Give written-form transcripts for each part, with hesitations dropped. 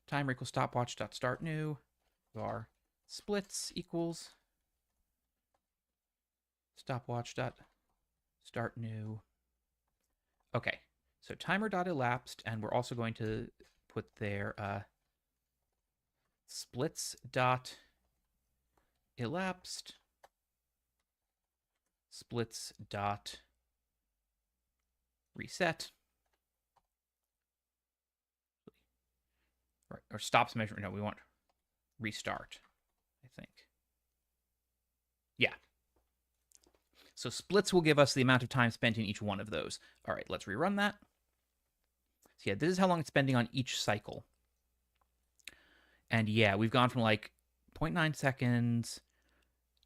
timer equals stopwatch dot start new, var splits equals stopwatch dot start new. Okay, so timer dot elapsed, and we're also going to put there splits dot elapsed, splits dot reset, right, or stops measurement. No, we want restart, I think. Yeah. So splits will give us the amount of time spent in each one of those. All right, let's rerun that. So yeah, this is how long it's spending on each cycle. And yeah, we've gone from like 0.9 seconds.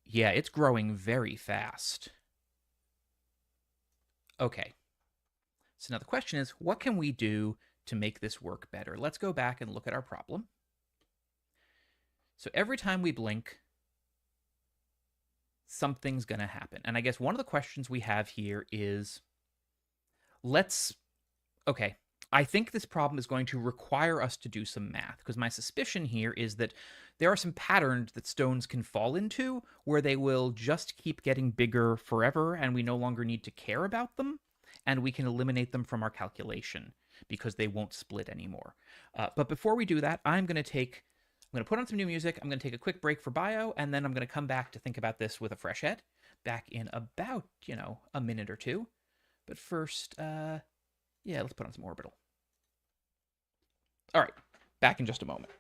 Yeah, it's growing very fast. Okay. So now the question is, what can we do to make this work better? Let's go back and look at our problem. So every time we blink, something's going to happen. And I guess one of the questions we have here is, okay, I think this problem is going to require us to do some math, because my suspicion here is that there are some patterns that stones can fall into where they will just keep getting bigger forever and we no longer need to care about them, and we can eliminate them from our calculation because they won't split anymore. But before we do that, I'm going to put on some new music, I'm going to take a quick break for bio, and then I'm going to come back to think about this with a fresh head back in about, a minute or two. But first, yeah, let's put on some orbital. All right, back in just a moment.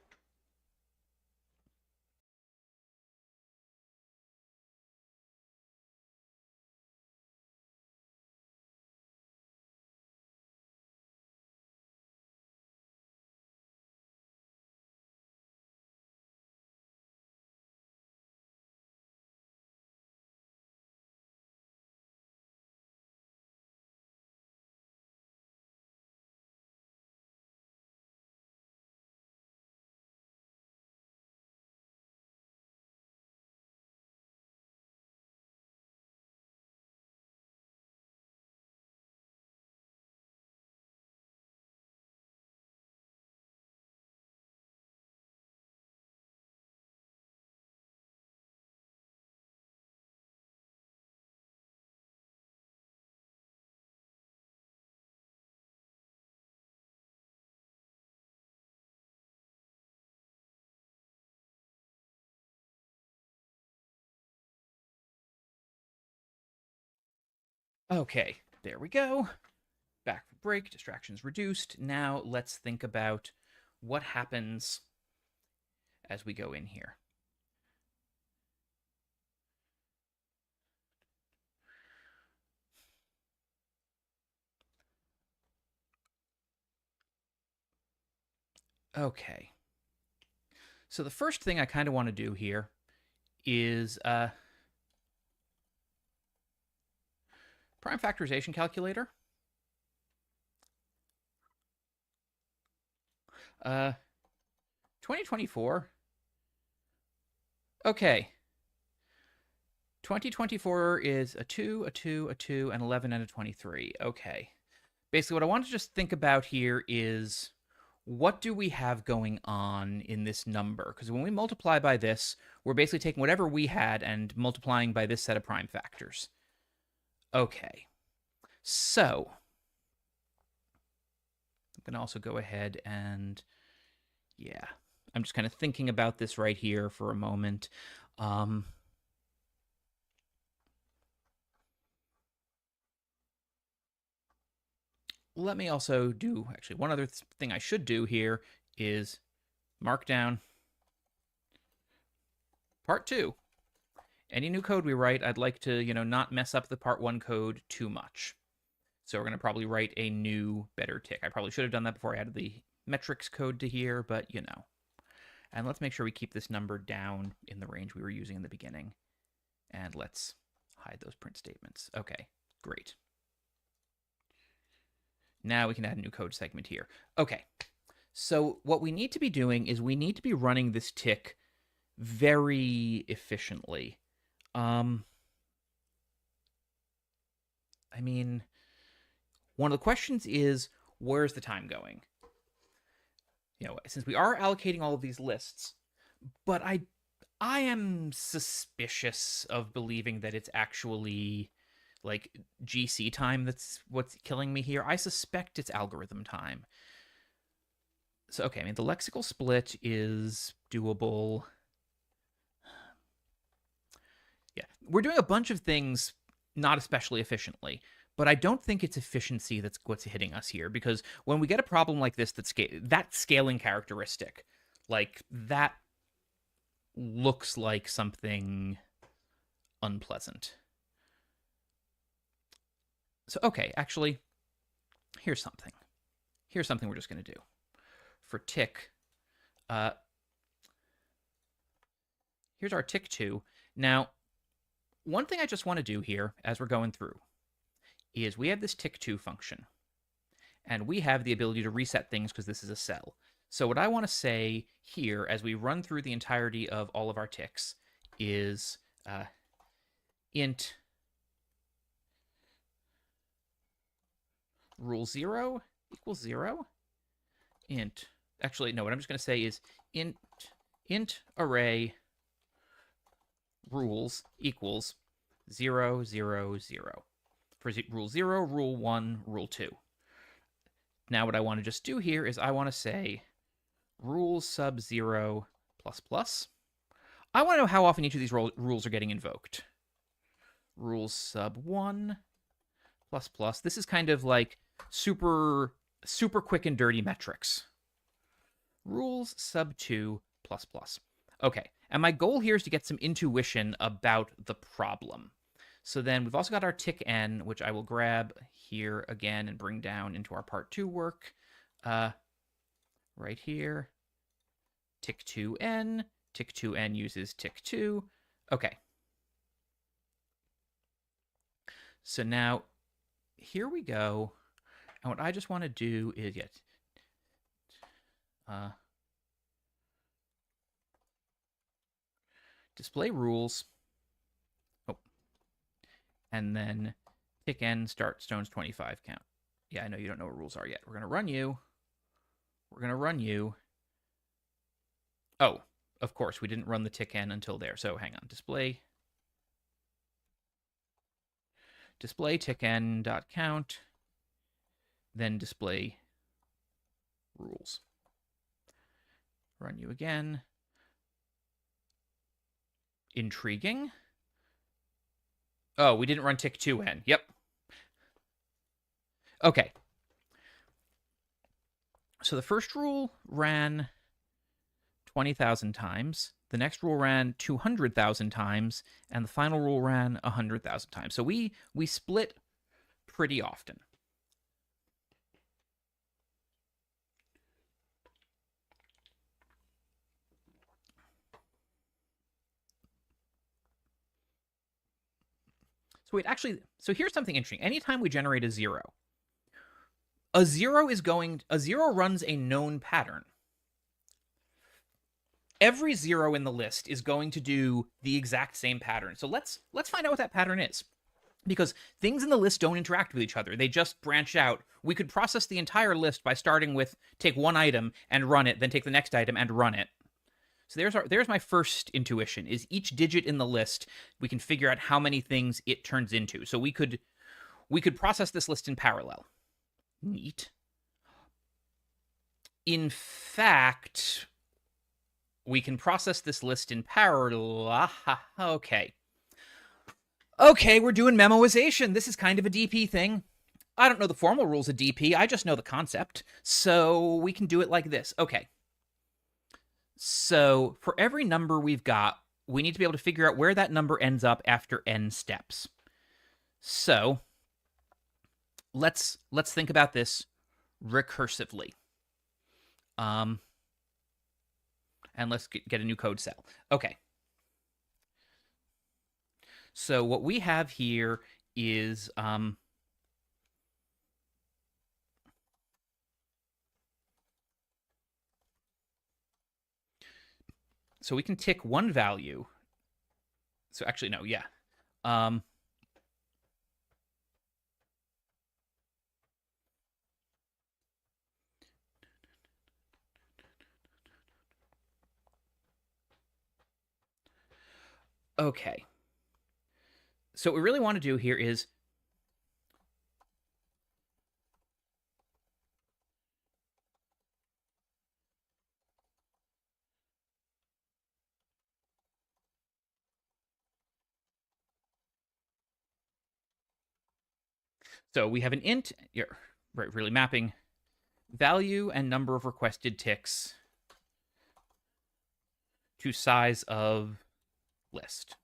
Okay, there we go. Back for break, distractions reduced. Now let's think about what happens as we go in here. Okay. So the first thing I kind of want to do here is prime factorization calculator. 2024. Okay. 2024 is a 2, a 2, a 2, an 11, and a 23. Okay. Basically, what I want to just think about here is, what do we have going on in this number? Because when we multiply by this, we're basically taking whatever we had and multiplying by this set of prime factors. Okay. So I'm going to also go ahead and, yeah, I'm just kind of thinking about this right here for a moment. Let me also do, actually, one other thing I should do here is mark down part 2. Any new code we write, I'd like to, not mess up the part 1 code too much. So we're going to probably write a new, better tick. I probably should have done that before I added the metrics code to here, but And let's make sure we keep this number down in the range we were using in the beginning. And let's hide those print statements. Okay, great. Now we can add a new code segment here. Okay, so what we need to be doing is we need to be running this tick very efficiently. I mean, one of the questions is, where's the time going? since we are allocating all of these lists, but I am suspicious of believing that it's actually like GC time that's what's killing me here. I suspect it's algorithm time. So okay, I mean the lexical split is doable. Yeah, we're doing a bunch of things not especially efficiently, but I don't think it's efficiency that's what's hitting us here, because when we get a problem like this, that scaling characteristic, like that looks like something unpleasant. So okay, actually, here's something. Here's something we're just going to do for tick. Here's our tick 2. Now, one thing I just want to do here as we're going through is we have this tick 2 function, and we have the ability to reset things because this is a cell. So what I want to say here as we run through the entirety of all of our ticks is int rule 0 equals 0. Int, actually, no, what I'm just going to say is int array rules equals 0, 0, 0. For rule 0, rule 1, rule 2. Now what I want to just do here is I want to say rules sub 0 plus plus. I want to know how often each of these rules are getting invoked. Rules sub 1 plus plus. This is kind of like super quick and dirty metrics. Rules sub 2 plus plus. Okay, and my goal here is to get some intuition about the problem. So then we've also got our tick n, which I will grab here again and bring down into our part 2 work. Right here, tick 2n. Tick 2n uses tick 2. Okay. So now, here we go. And what I just want to do is display rules. Oh. And then tick n start stones 25 count. Yeah, I know you don't know what rules are yet. We're going to run you. We're going to run you. Oh, of course, we didn't run the tick n until there. So hang on. Display tick n dot count. Then display rules. Run you again. Intriguing. Oh, we didn't run tick 2n. Yep. Okay. So the first rule ran 20,000 times. The next rule ran 200,000 times, and the final rule ran 100,000 times. So we split pretty often. So wait, actually, so here's something interesting. Anytime we generate a zero runs a known pattern. Every zero in the list is going to do the exact same pattern. So let's find out what that pattern is. Because things in the list don't interact with each other. They just branch out. We could process the entire list by starting with take one item and run it, then take the next item and run it. So there's my first intuition, is each digit in the list, we can figure out how many things it turns into. So we could process this list in parallel. Neat. In fact, we can process this list in parallel. Okay. Okay, we're doing memoization. This is kind of a DP thing. I don't know the formal rules of DP. I just know the concept. So we can do it like this. Okay. So for every number we've got, we need to be able to figure out where that number ends up after n steps. So let's think about this recursively. And let's get a new code cell. Okay. So what we have here is so we can tick one value. So actually, no, yeah. Okay. So what we really want to do here is so we have an int, right, really mapping value and number of requested ticks to size of list.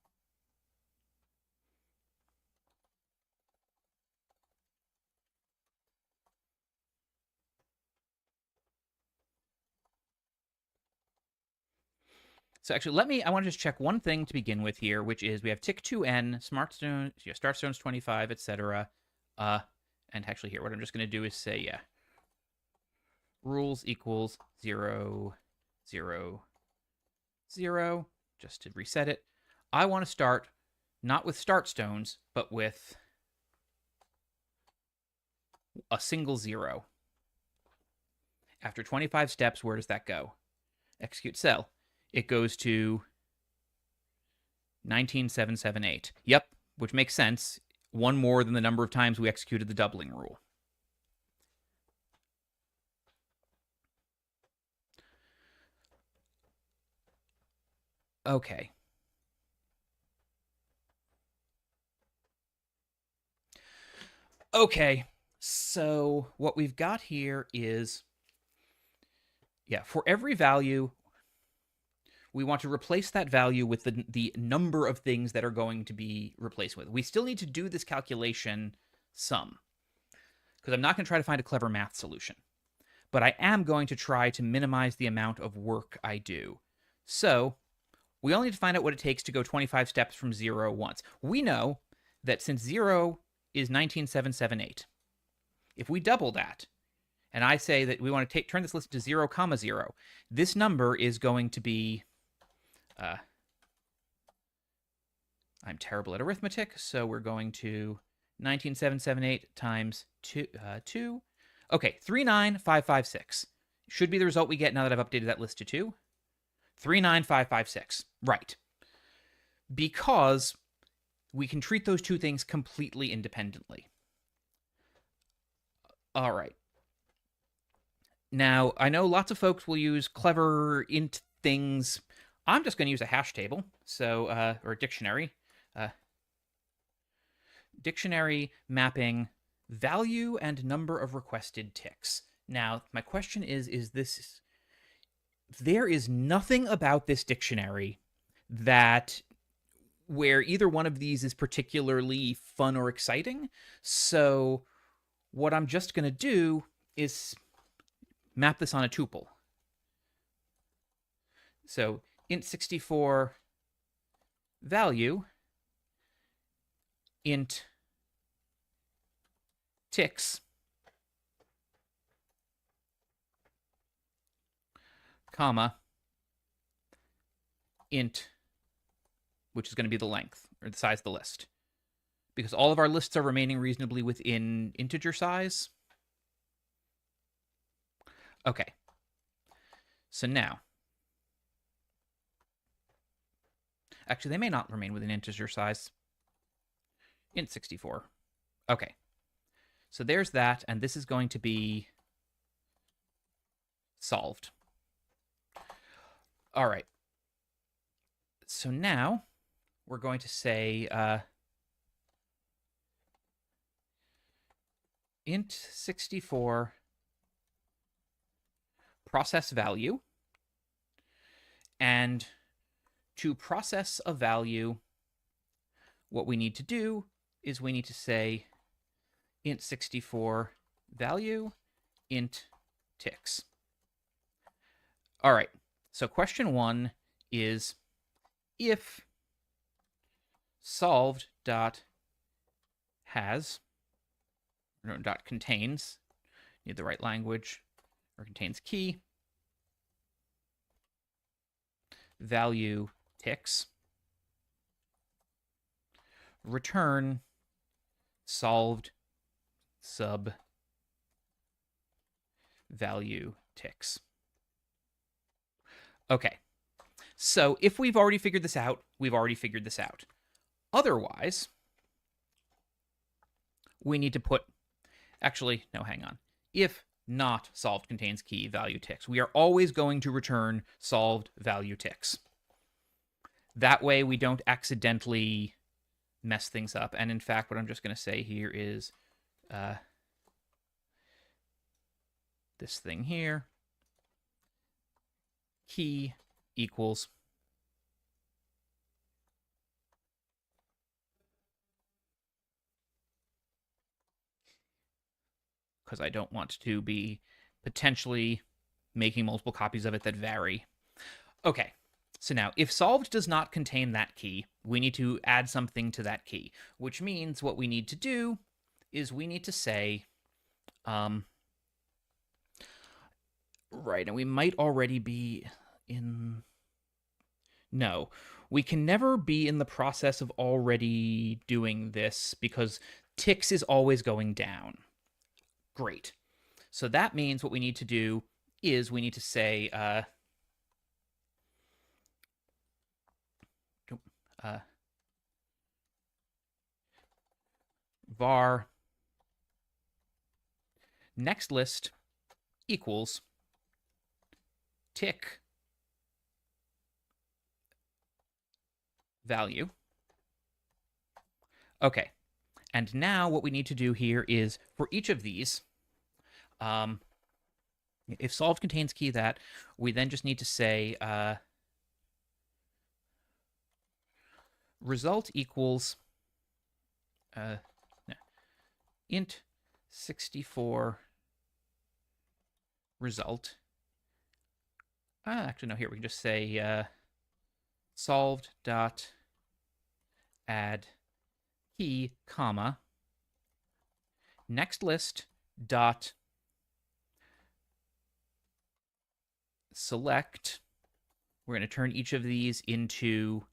So actually, I want to just check one thing to begin with here, which is we have tick 2n, smartstone, start stones 25, etc. And actually here, what I'm just going to do is say, yeah, rules equals 0, 0, 0, just to reset it. I want to start not with start stones, but with a single 0. After 25 steps, where does that go? Execute cell. It goes to 19778. Yep, which makes sense. One more than the number of times we executed the doubling rule. Okay. Okay. So what we've got here is, yeah, for every value, we want to replace that value with the number of things that are going to be replaced with. We still need to do this calculation some, because I'm not going to try to find a clever math solution. But I am going to try to minimize the amount of work I do. So we only need to find out what it takes to go 25 steps from 0 once. We know that since 0 is 19778, if we double that, and I say that we want to turn this list to 0, 0, this number is going to be, I'm terrible at arithmetic, so we're going to 19778 times 2, okay, 39556 should be the result we get now that I've updated that list to 2. 39556, right. Because we can treat those two things completely independently. All right. Now, I know lots of folks will use clever int things. I'm just going to use a hash table, so or a dictionary. Dictionary mapping value and number of requested ticks. Now, my question is this, there is nothing about this dictionary that where either one of these is particularly fun or exciting. So what I'm just going to do is map this on a tuple. So int64 value int ticks comma int, which is going to be the length or the size of the list, because all of our lists are remaining reasonably within integer size. Okay. So now, actually, they may not remain within integer size. int64. Okay. So there's that, and this is going to be solved. All right. So now we're going to say int64 process value. And to process a value, what we need to do is we need to say int64 value int ticks. All right. So question 1 is if solved dot has, or dot contains, need the right language, or contains key, value ticks, return solved sub value ticks. Okay, So if we've already figured this out, we've already figured this out. Otherwise, we need to put, actually, no, hang on. If not solved contains key value ticks, we are always going to return solved value ticks. That way we don't accidentally mess things up. And in fact, what I'm just going to say here is this thing here, key equals because I don't want to be potentially making multiple copies of it that vary. Okay, so now if solved does not contain that key, we need to add something to that key, which means what we need to do is we need to say, right, and we might already be in, no, we can never be in the process of already doing this because ticks is always going down. Great. So that means what we need to do is we need to say var next list equals tick value. Okay. And now what we need to do here is for each of these, if solved contains key that, we then just need to say result equals int 64 result. Actually, no, here we can just say solved dot add key, comma, next list dot select. We're going to turn each of these into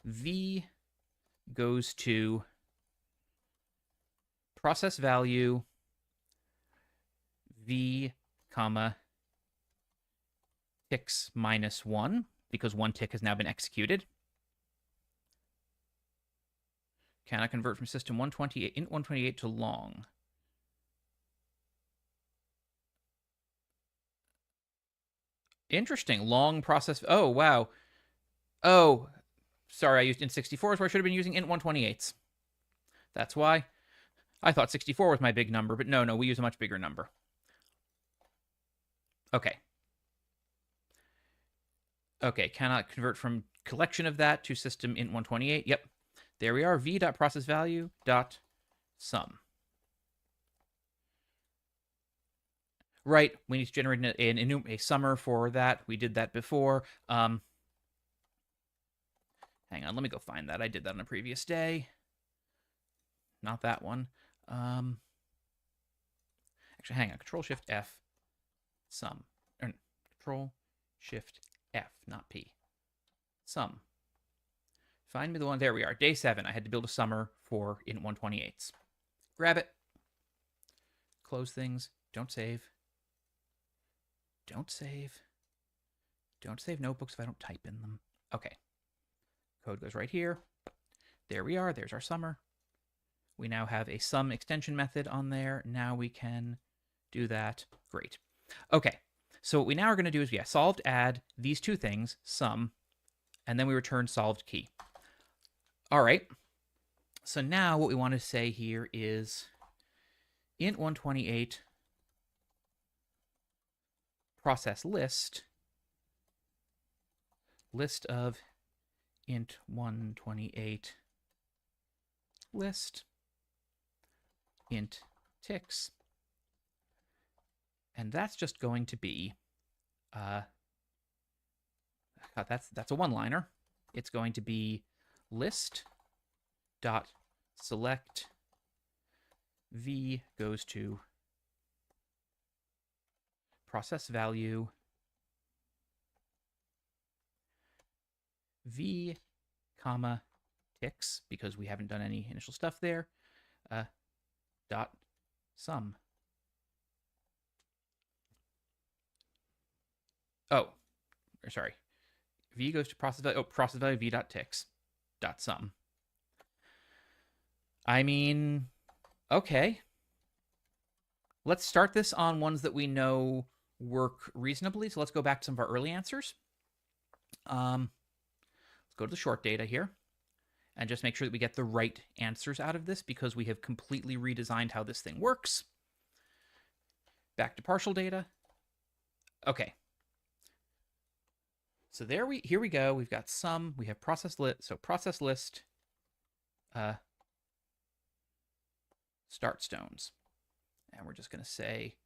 v goes to process value v comma ticks -1 because one tick has now been executed. Can I convert from system 128 int 128 to long? Interesting. Long process. Oh, wow. Oh, sorry, I used int 64s where I should have been using int 128s. That's why. I thought 64 was my big number, but no, we use a much bigger number. Okay. Okay, cannot convert from collection of that to system int 128. Yep. There we are, v.processValue.sum. Right, we need to generate a summer for that. We did that before. Hang on, let me go find that. I did that on a previous day. Not that one. Actually, hang on. Control-Shift-F, sum. Or, Control-Shift-F, not P. Sum. Find me the one. There we are. Day 7. I had to build a summer for int 128s. Grab it. Close things. Don't save. Don't save. Don't save notebooks if I don't type in them. Okay. Code goes right here. There we are. There's our summer. We now have a sum extension method on there. Now we can do that. Great. Okay. So what we now are going to do is, solved add these two things, sum, and then we return solved key. All right. So now what we want to say here is int 128 process list of int 128 list int ticks, and that's just going to be that's a one-liner. It's going to be list dot select v goes to process value v comma ticks, because we haven't done any initial stuff there, dot sum. Oh, sorry. V goes to process value. Oh, process value v dot ticks dot sum. I mean, okay. Let's start this on ones that we know work reasonably. So let's go back to some of our early answers. Let's go to the short data here and just make sure that we get the right answers out of this because we have completely redesigned how this thing works. Back to partial data. Okay. So here we go. We've got sum. We have process list. So process list. Start stones. And we're just going to say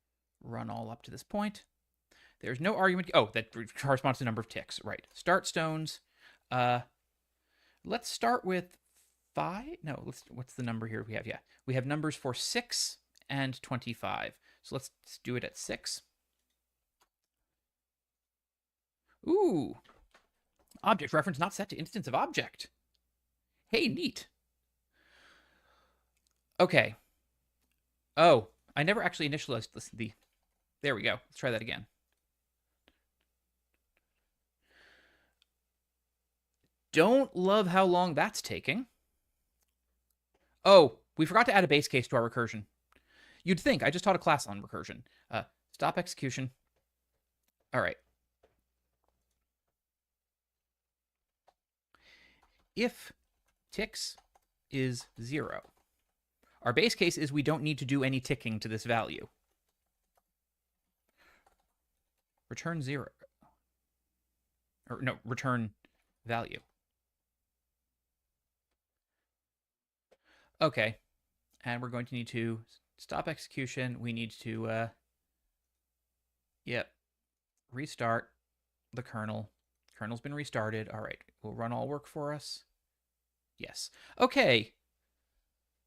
run all up to this point. There's no argument. Oh, that corresponds to the number of ticks. Right. Start stones. Let's start with 5. No, what's the number here we have? Yeah. We have numbers for 6 and 25. So let's do it at 6. Ooh. Object reference not set to instance of object. Hey, neat. Okay. Oh, I never actually initialized the... There we go. Let's try that again. Don't love how long that's taking. Oh, we forgot to add a base case to our recursion. You'd think. I just taught a class on recursion. Stop execution. All right. If ticks is 0, our base case is we don't need to do any ticking to this value. Return 0. Or no, return value. Okay. And we're going to need to stop execution. We need to, restart the kernel. Kernel's been restarted. All right. Will run all work for us? Yes. Okay.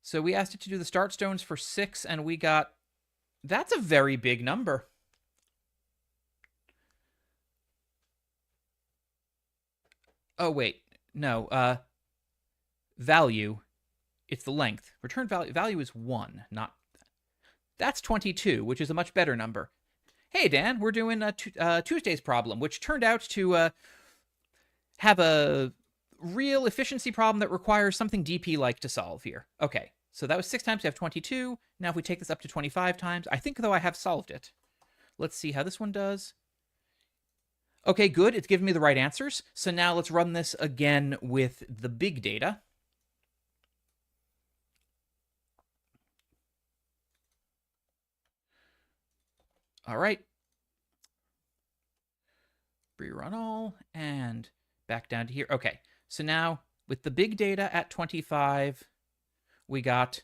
So we asked it to do the start stones for 6, and we got... That's a very big number. Oh, wait. No. Value. It's the length. Return value is 1, not... That's 22, which is a much better number. Hey, Dan, we're doing Tuesday's problem, which turned out to have a real efficiency problem that requires something DP-like to solve here. Okay, so that was 6 times. We have 22. Now if we take this up to 25 times, I think, though, I have solved it. Let's see how this one does. Okay, good. It's given me the right answers. So now let's run this again with the big data. All right. Rerun all and back down to here. Okay, so now with the big data at 25, we got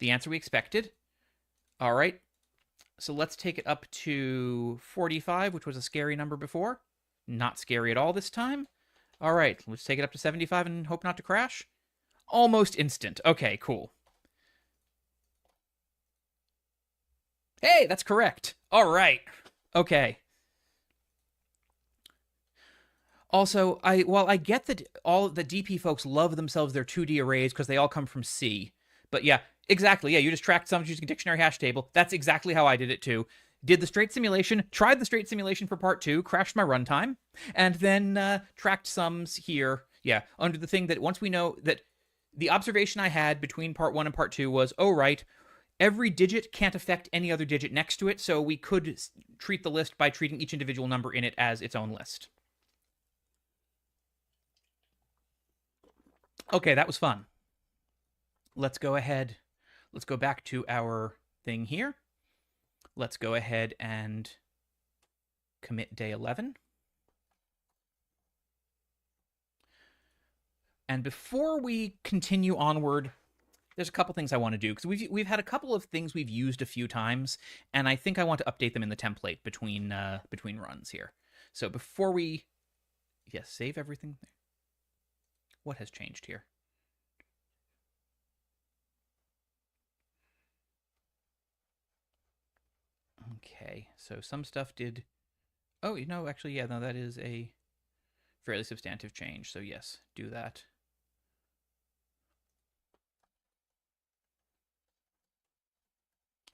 the answer we expected. All right, so let's take it up to 45, which was a scary number before. Not scary at all this time. All right, let's take it up to 75 and hope not to crash. Almost instant. Okay, cool. Hey, that's correct. All right. Okay. Also, while I get that all the DP folks love themselves their 2D arrays because they all come from C, but yeah, exactly. Yeah, you just tracked sums using a dictionary hash table. That's exactly how I did it too. Did the straight simulation, tried the straight simulation for part 2, crashed my runtime, and then tracked sums here. Yeah, under the thing that once we know that the observation I had between part 1 and part 2 was, oh, right, every digit can't affect any other digit next to it, so we could treat the list by treating each individual number in it as its own list. Okay, that was fun. Let's go ahead. Let's go back to our thing here. Let's go ahead and commit day 11. And before we continue onward, there's a couple things I want to do, because we've had a couple of things we've used a few times, and I think I want to update them in the template between runs here. So before we... Yes, save everything. What has changed here? Okay, so some stuff did... Oh, actually, yeah, no, that is a fairly substantive change. So yes, do that.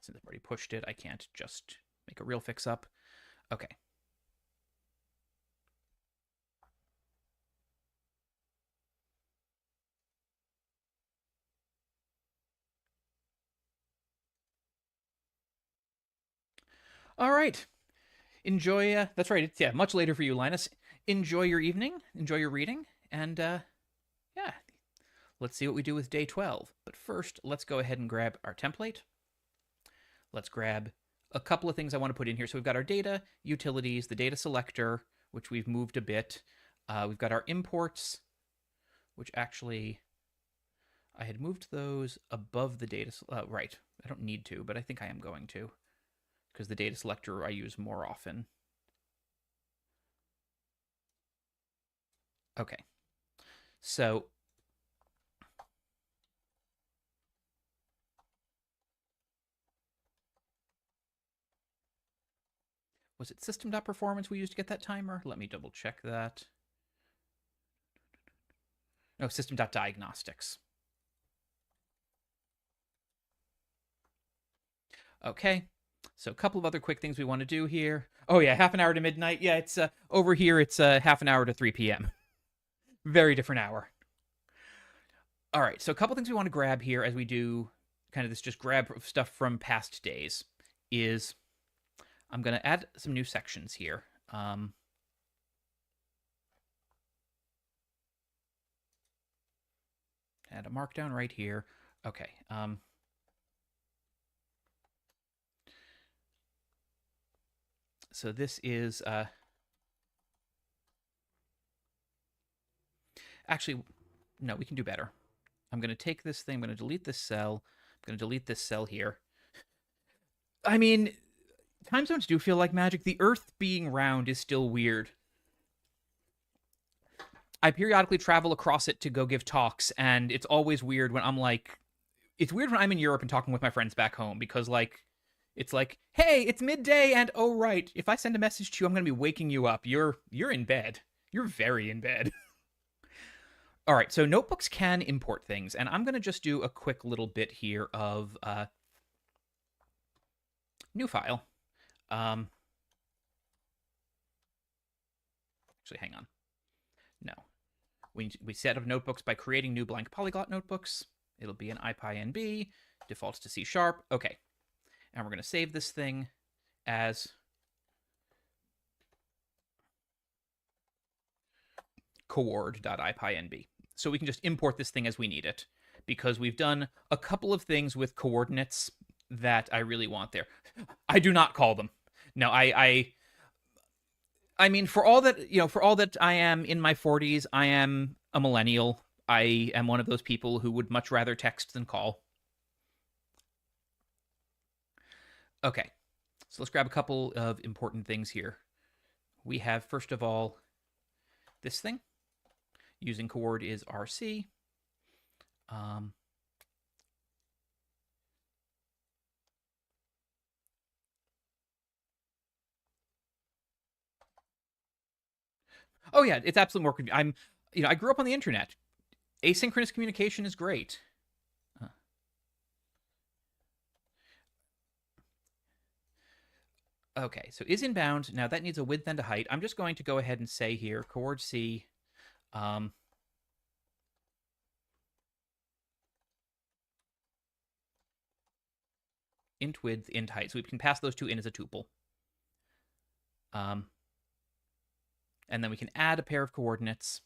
Since I've already pushed it, I can't just make a real fix up. Okay. All right. Enjoy. That's right. It's much later for you, Linus. Enjoy your evening. Enjoy your reading, and yeah, let's see what we do with day 12. But first, let's go ahead and grab our template. Let's grab a couple of things I want to put in here. So we've got our data, utilities, the data selector, which we've moved a bit. We've got our imports, which actually I had moved those above the data. Right. I don't need to, but I think I am going to because the data selector I use more often. Okay. So was it system.performance we used to get that timer? Let me double check that. No, system.diagnostics. Okay. So a couple of other quick things we want to do here. Oh yeah, half an hour to midnight. Yeah, it's over here. It's half an hour to 3 p.m. Very different hour. All right. So a couple things we want to grab here as we do kind of this just grab stuff from past days is I'm going to add some new sections here. Add a markdown right here. Okay. So this is actually no, we can do better. I'm going to take this thing. I'm going to delete this cell. I'm going to delete this cell here. I mean, time zones do feel like magic. The Earth being round is still weird. I periodically travel across it to go give talks, and it's always weird when I'm like, it's weird when I'm in Europe and talking with my friends back home because like, it's like, hey, it's midday, and oh right, if I send a message to you, I'm gonna be waking you up. You're in bed. You're very in bed. All right, so notebooks can import things, and I'm gonna just do a quick little bit here of new file. Actually, hang on. No, we set up notebooks by creating new blank polyglot notebooks. It'll be an IPyNB, defaults to C#. Okay, and we're gonna save this thing as coord.ipynb. So we can just import this thing as we need it because we've done a couple of things with coordinates that I really want there. I do not call them. No, I mean for all that, for all that I am in my 40s, I am a millennial. I am one of those people who would much rather text than call. Okay. So let's grab a couple of important things here. We have first of all this thing using coord is RC. Um, oh yeah, it's absolutely more convenient. I grew up on the internet. Asynchronous communication is great. Uh, okay, so is inbound. Now that needs a width and a height. I'm just going to go ahead and say here, coord C, int width, int height. So we can pass those two in as a tuple. And then we can add a pair of coordinates.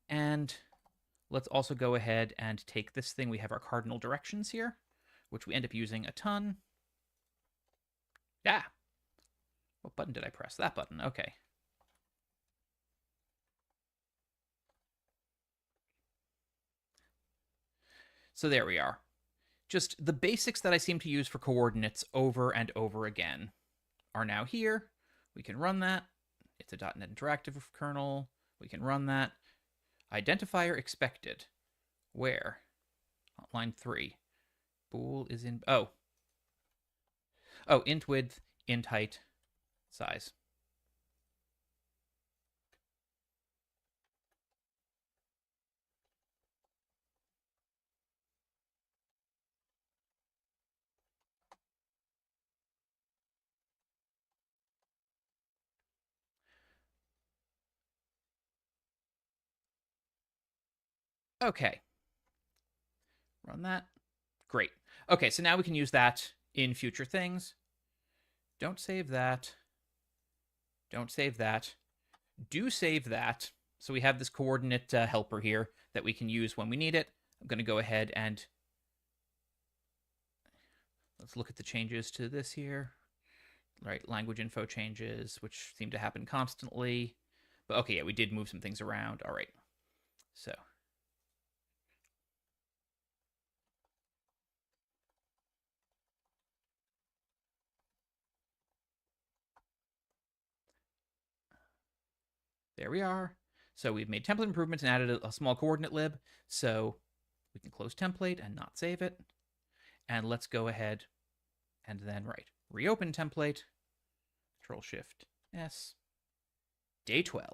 And let's also go ahead and take this thing. We have our cardinal directions here, which we end up using a ton. Yeah. What button did I press? That button. Okay. So there we are. Just the basics that I seem to use for coordinates over and over again are now here. We can run that. It's a .NET Interactive kernel. We can run that. Identifier expected. Where? Line 3. Bool is in... Oh, int width, int height, size. Okay. Run that. Great. Okay, so now we can use that in future things. Don't save that. Don't save that. Do save that. So we have this coordinate helper here that we can use when we need it. I'm going to go ahead and let's look at the changes to this here. Right, language info changes, which seem to happen constantly. But okay, yeah, we did move some things around. All right. So there we are. So we've made template improvements and added a small coordinate lib. So we can close template and not save it. And let's go ahead and then, right, reopen template, Control Shift S, day 12.